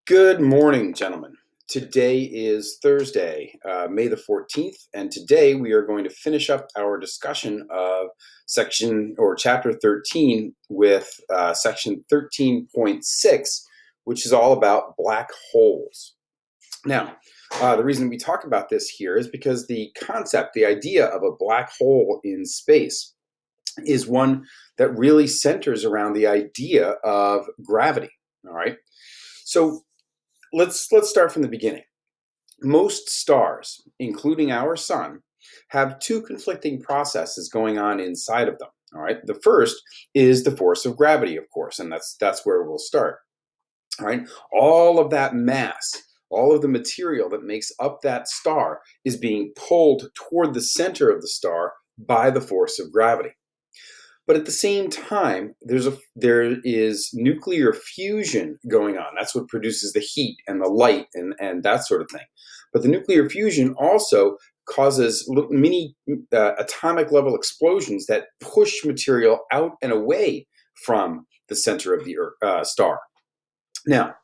Good morning, gentlemen. Today is Thursday, May the 14th, and today we are going to finish up our discussion of section or chapter 13 with section 13.6, which is all about black holes. Now, the reason we talk about this here is because the concept, the idea of a black hole in space is one that really centers around the idea of gravity. All right. So let's start from the beginning. Most stars, including our sun, have two conflicting processes going on inside of them. All right. The first is the force of gravity, of course, and that's where we'll start. All right. All of that mass, all of the material that makes up that star is being pulled toward the center of the star by the force of gravity. But at the same time, there is nuclear fusion going on. That's what produces the heat and the light and that sort of thing. But the nuclear fusion also causes mini atomic level explosions that push material out and away from the center of the star. Now,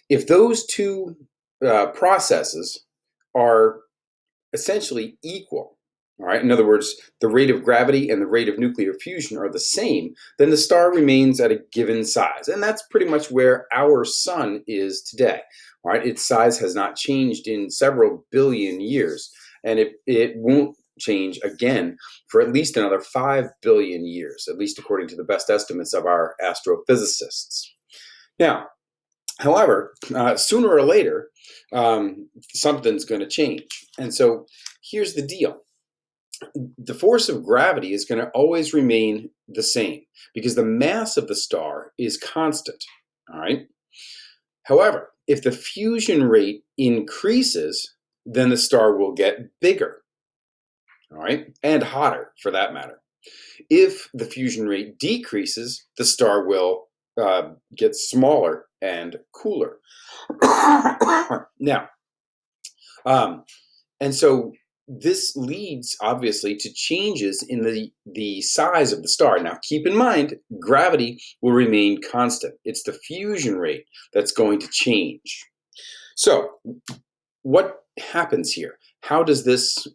if those two processes are essentially equal, all right, in other words, the rate of gravity and the rate of nuclear fusion are the same, then the star remains at a given size. And that's pretty much where our sun is today. All right, its size has not changed in several billion years, and it won't change again for at least another 5 billion years, at least according to the best estimates of our astrophysicists. Now, however, sooner or later, something's going to change. And so here's the deal. The force of gravity is going to always remain the same because the mass of the star is constant. All right. However, if the fusion rate increases, then the star will get bigger. All right. And hotter for that matter. If the fusion rate decreases, the star will get smaller and cooler. Now, and so this leads obviously to changes in the size of the star. Now, keep in mind, gravity will remain constant. It's the fusion rate that's going to change. So what happens here? How does this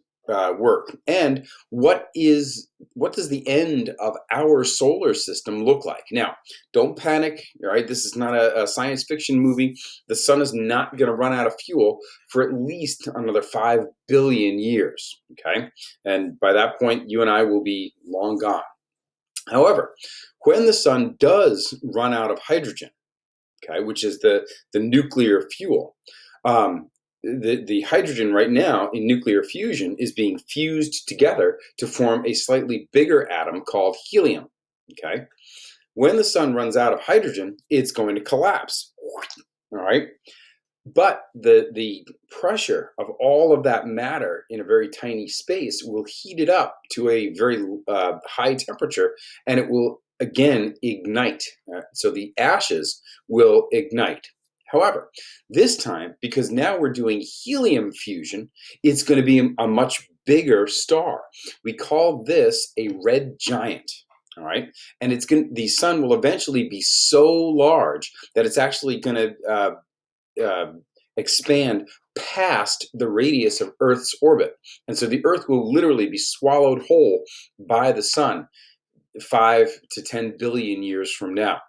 work? And what does the end of our solar system look like? Now, don't panic. All right, this is not a science fiction movie. The sun is not going to run out of fuel for at least another 5 billion years. Okay, and by that point, you and I will be long gone. However, when the sun does run out of hydrogen, okay, which is the nuclear fuel. The hydrogen right now in nuclear fusion is being fused together to form a slightly bigger atom called helium. Okay, when the sun runs out of hydrogen, it's going to collapse. All right, but the pressure of all of that matter in a very tiny space will heat it up to a very high temperature, and it will again ignite. So the ashes will ignite. However, this time, because now we're doing helium fusion, it's going to be a much bigger star. We call this a red giant. All right, and the sun will eventually be so large that it's actually going to expand past the radius of Earth's orbit, and so the Earth will literally be swallowed whole by the sun 5 to 10 billion years from now.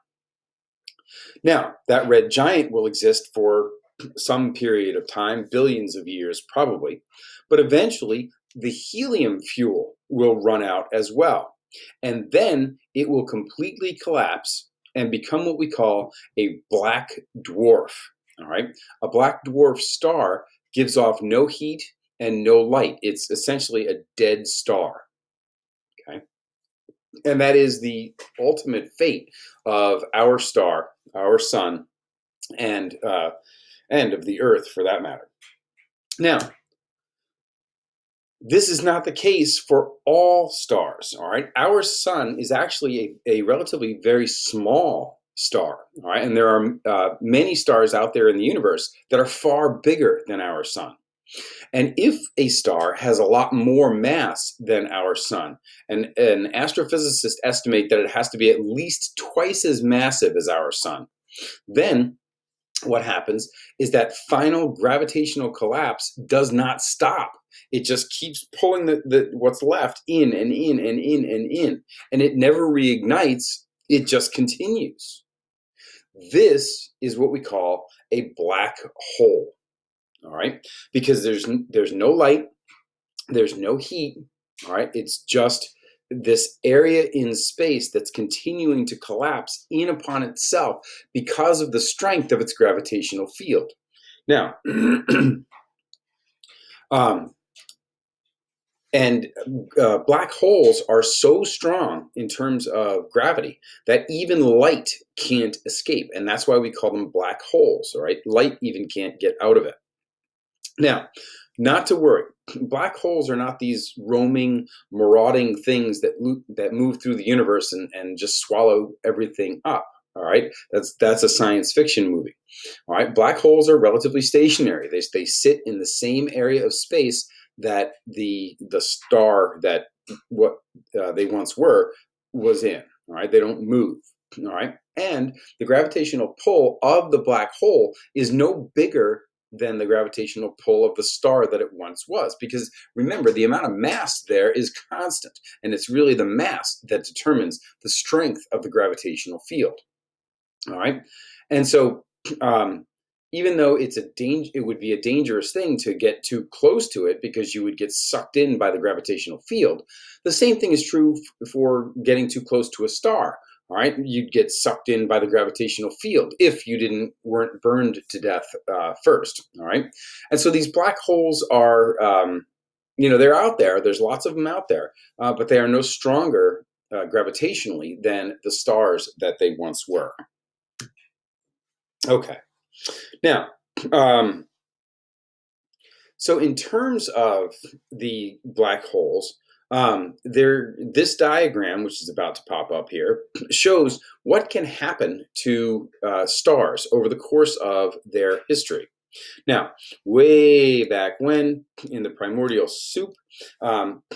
Now, that red giant will exist for some period of time, billions of years probably, but eventually the helium fuel will run out as well. And then it will completely collapse and become what we call a black dwarf. All right. A black dwarf star gives off no heat and no light. It's essentially a dead star. Okay. And that is the ultimate fate of our star, our sun, and of the Earth for that matter. Now, this is not the case for all stars. All right. Our sun is actually a relatively very small star. All right. And there are many stars out there in the universe that are far bigger than our sun. And if a star has a lot more mass than our sun, and astrophysicists estimate that it has to be at least twice as massive as our sun, then what happens is that final gravitational collapse does not stop. It just keeps pulling the what's left in and in and in and in, and it never reignites. It just continues. This is what we call a black hole. All right, because there's no light, there's no heat. All right, it's just this area in space that's continuing to collapse in upon itself because of the strength of its gravitational field. Now, um, and black holes are so strong in terms of gravity that even light can't escape, and that's why we call them black holes. All right, light even can't get out of it. Now, not to worry. Black holes are not these roaming, marauding things that move through the universe and just swallow everything up. All right, that's a science fiction movie. All right, black holes are relatively stationary. They sit in the same area of space that the star that what they once were was in. All right, they don't move. All right, and the gravitational pull of the black hole is no bigger than the gravitational pull of the star that it once was. Because remember, the amount of mass there is constant, and it's really the mass that determines the strength of the gravitational field. All right, and so even though it would be a dangerous thing to get too close to it because you would get sucked in by the gravitational field. The same thing is true for getting too close to a star. All right, you'd get sucked in by the gravitational field if you weren't burned to death first. All right, and so these black holes are, they're out there. There's lots of them out there, but they are no stronger gravitationally than the stars that they once were. Okay, now, so in terms of the black holes, this diagram, which is about to pop up here, shows what can happen to stars over the course of their history. Now, way back when, in the primordial soup,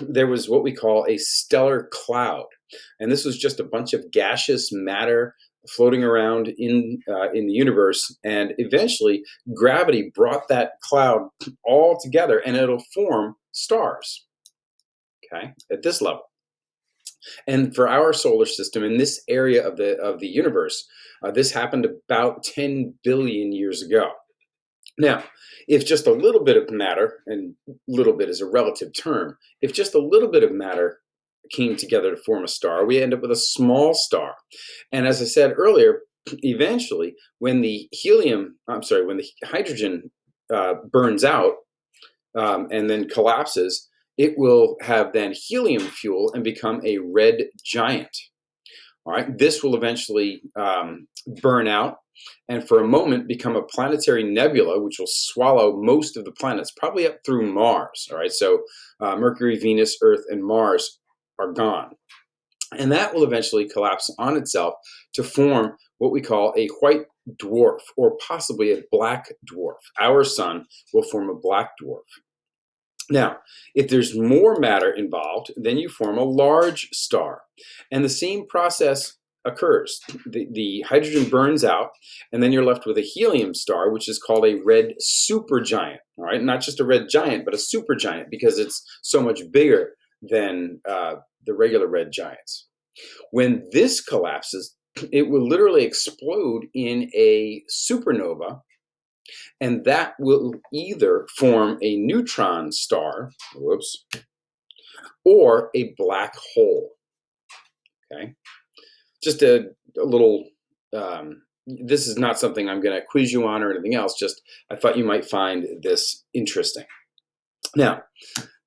there was what we call a stellar cloud. And this was just a bunch of gaseous matter floating around in the universe. And eventually, gravity brought that cloud all together, and it'll form stars, okay, at this level. And for our solar system, in this area of the universe, this happened about 10 billion years ago. Now, if just a little bit of matter, and little bit is a relative term, if just a little bit of matter came together to form a star, we end up with a small star. And as I said earlier, eventually, when the hydrogen burns out and then collapses, it will have then helium fuel and become a red giant. All right, this will eventually burn out and for a moment become a planetary nebula, which will swallow most of the planets, probably up through Mars. All right, so Mercury, Venus, Earth, and Mars are gone. And that will eventually collapse on itself to form what we call a white dwarf, or possibly a black dwarf. Our sun will form a black dwarf. Now, if there's more matter involved, then you form a large star. And the same process occurs. The hydrogen burns out, and then you're left with a helium star, which is called a red supergiant. All right, not just a red giant, but a supergiant, because it's so much bigger than the regular red giants. When this collapses, it will literally explode in a supernova, and that will either form a neutron star, whoops, or a black hole. Okay, just a little. This is not something I'm going to quiz you on or anything else. Just I thought you might find this interesting. Now,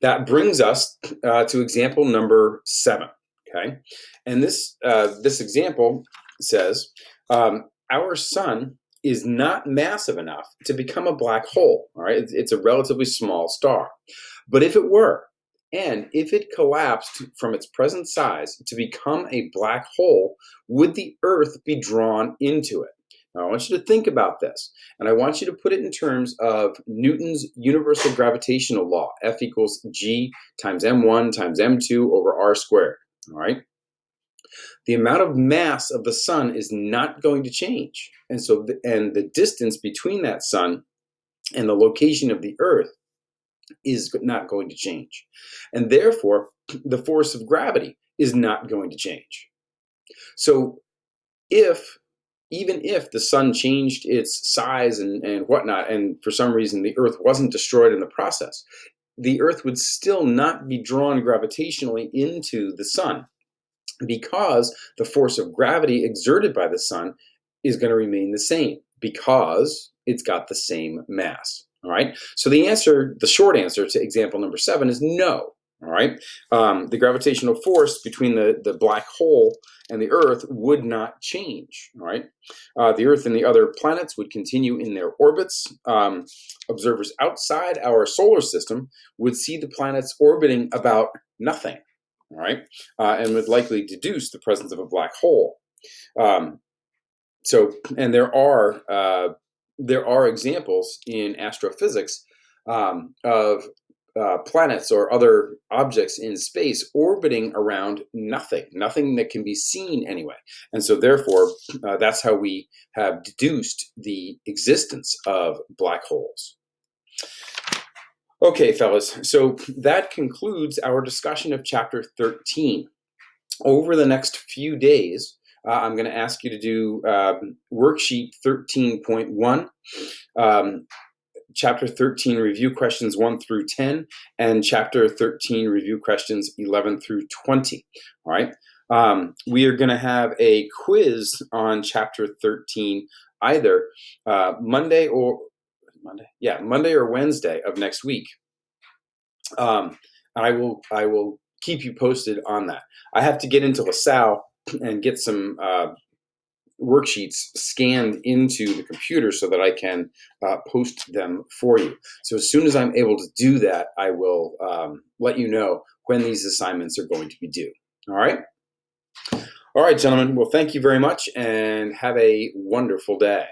that brings us to example number 7. Okay, and this example says our sun is not massive enough to become a black hole. All right, it's a relatively small star, but if it were, and if it collapsed from its present size to become a black hole, would the Earth be drawn into it? Now, I want you to think about this, and I want you to put it in terms of Newton's universal gravitational law, F equals G times m1 times m2 over r squared. All right. The amount of mass of the sun is not going to change. And so, and the distance between that sun and the location of the Earth is not going to change. And therefore, the force of gravity is not going to change. So if even if the sun changed its size and whatnot, and for some reason the Earth wasn't destroyed in the process, the Earth would still not be drawn gravitationally into the sun, because the force of gravity exerted by the sun is going to remain the same because it's got the same mass. All right. So the short answer to example number 7 is no. All right. The gravitational force between the black hole and the Earth would not change. All right. The Earth and the other planets would continue in their orbits. Observers outside our solar system would see the planets orbiting about nothing. All right, and would likely deduce the presence of a black hole. And there are examples in astrophysics of planets or other objects in space orbiting around nothing that can be seen anyway. And so therefore, that's how we have deduced the existence of black holes. Okay, fellas, so that concludes our discussion of Chapter 13. Over the next few days, I'm going to ask you to do Worksheet 13.1, Chapter 13 review questions 1 through 10, and Chapter 13 review questions 11 through 20. All right. We are going to have a quiz on Chapter 13 either Monday or Wednesday of next week. I will keep you posted on that. I have to get into LaSalle and get some worksheets scanned into the computer so that I can post them for you. So as soon as I'm able to do that, I will let you know when these assignments are going to be due. All right? All right, gentlemen. Well, thank you very much and have a wonderful day.